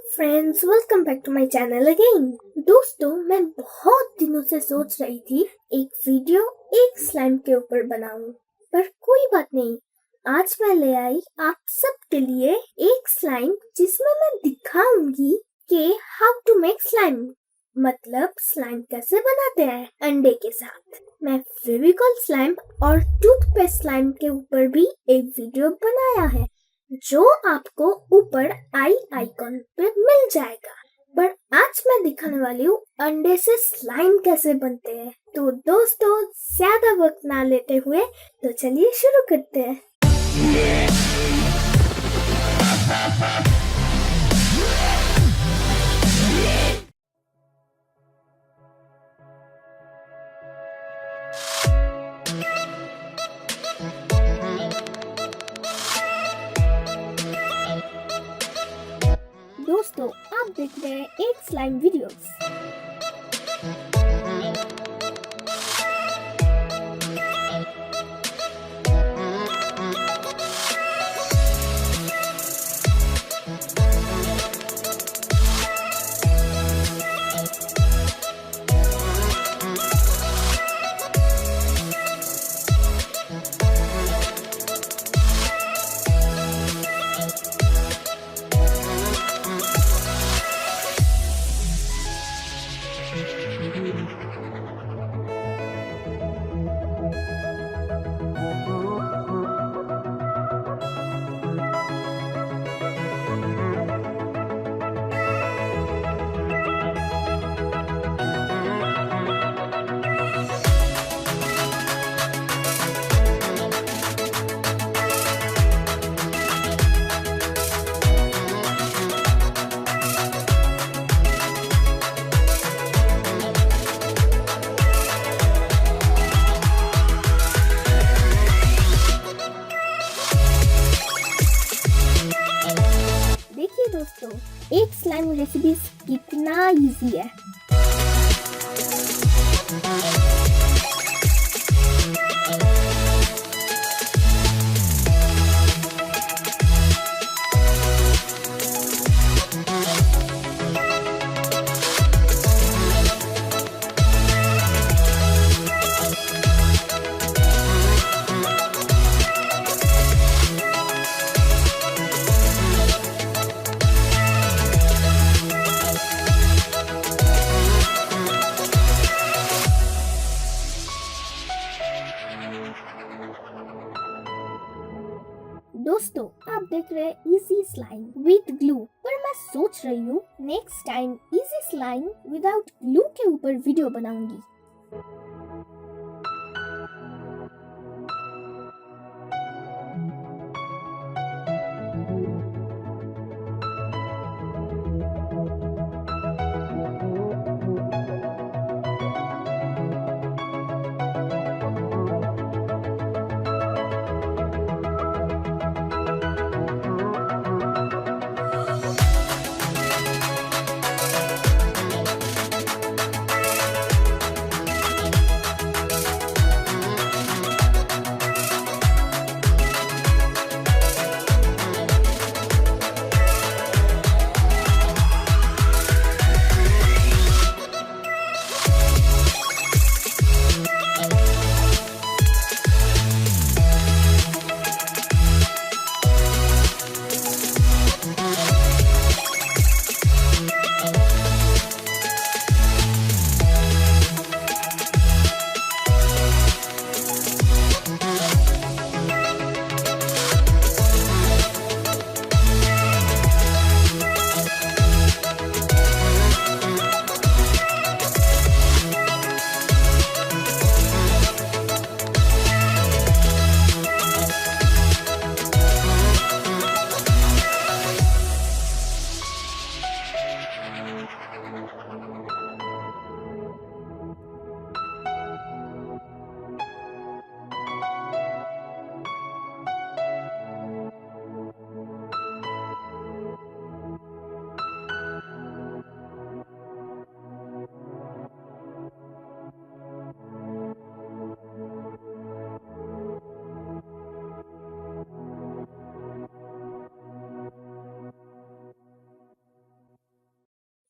Friends, welcome back to my channel again. दोस्तों, मैं बहुत दिनों से सोच रही थी एक वीडियो एक स्लाइम के ऊपर बनाऊं, पर कोई बात नहीं। आज मैं ले आई आप सबके लिए एक स्लाइम जिसमें मैं दिखाऊंगी कि हाउ टू मेक स्लाइम, मतलब स्लाइम कैसे बनाते हैं अंडे के साथ। मैं फेविकॉल स्लाइम और टूथपेस्ट स्लाइम के ऊपर भी एक वीडियो बनाया है जो आपको ऊपर आई आइकॉन पे मिल जाएगा। पर आज मैं दिखाने वाली हूँ अंडे से स्लाइम कैसे बनते हैं। तो दोस्तों, ज्यादा वक्त ना लेते हुए तो चलिए शुरू करते हैं। दोस्तों, आप देख रहे हैं एक स्लाइम वीडियोस। देखिए दोस्तों, एक स्लाइम रेसिपी कितना इजी है। दोस्तों, आप देख रहे हैं इजी स्लाइम विद ग्लू, पर मैं सोच रही हूँ next time easy slime without glue के ऊपर वीडियो बनाऊंगी।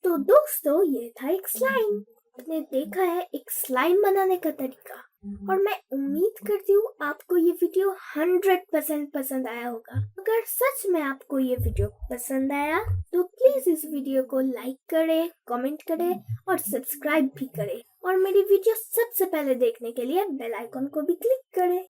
तो दोस्तों ये था एक स्लाइम। आपने देखा है एक स्लाइम बनाने का तरीका, और मैं उम्मीद करती हूँ आपको ये वीडियो 100% पसंद आया होगा। अगर सच में आपको ये वीडियो पसंद आया तो प्लीज इस वीडियो को लाइक करें, कमेंट करें और सब्सक्राइब भी करें, और मेरी वीडियो सबसे पहले देखने के लिए बेल आइकन को भी क्लिक करें।